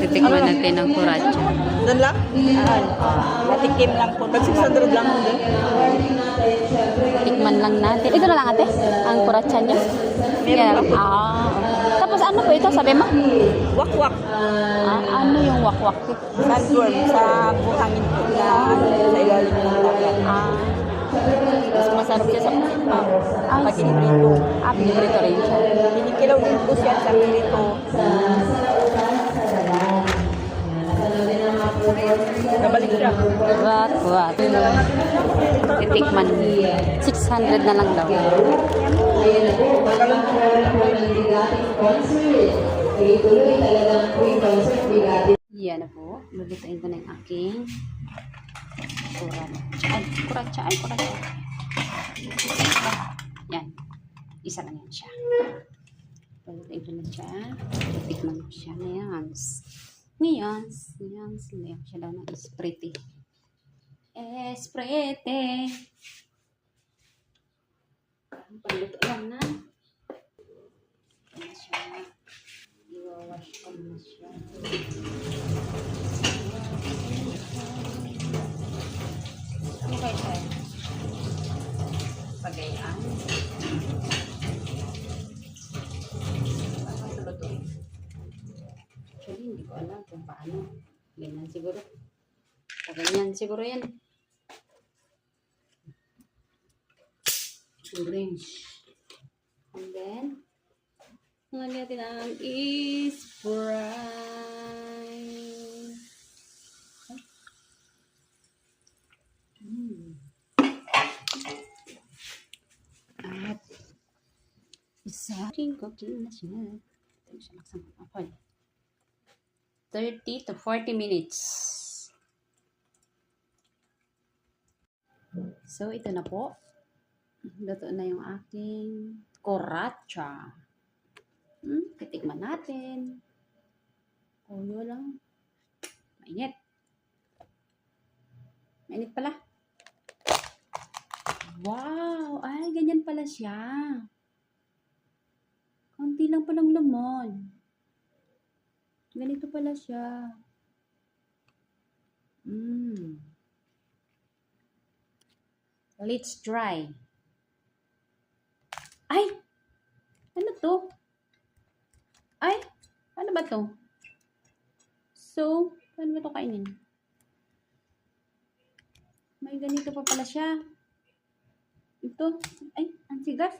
Titikman natin ang kuratsa. Dan lang? Natikim lang po. Tag 600 lang po din. Tikman lang natin. Ito na lang ate, ang kuratsa niyo. Meron pa po. Tapos ano po ito, sabi mo? Wakwak. Ano yung wakwak? Sandworm sa buhangin po na sa ilalim ng dagat. Mas masarap siya sa pag inibrito. Pinito rin siya. Kinikilaw din po siya sa pirito. Nabalik siya. Wakwak. Titikman. 600 na lang daw. Yan na po. Lulutuin ko na yung aking kuratsa. Yan. Isa lang yan siya. Lulutuin ko na siya. Titikman ko siya. Ngayon siya daw ng esprete. Pagluto lang na. Ito na siya. I-wash ko na siya. Ano kayo siya? Pagayaan. Ano lutuin? Actually, hindi ko alam kung paano. Ganyan siguro. O ganyan siguro yan. Orange. And then, ngayon natin ang is-fry. At cooking na siya. Ito siya magsama ako. 30 to 40 minutes. So, ito na po. Luto na yung aking kuratsa. Titikman natin. Toyo lang. Mainit. Mainit pala. Wow! Ay, ganyan pala siya. Konti lang palang laman. Ganito pala siya. Let's try. Ay! Ano to? Ay! Ano ba to? So, paano ba to kainin? May ganito pa pala siya. Ito. Ay, ang sigas.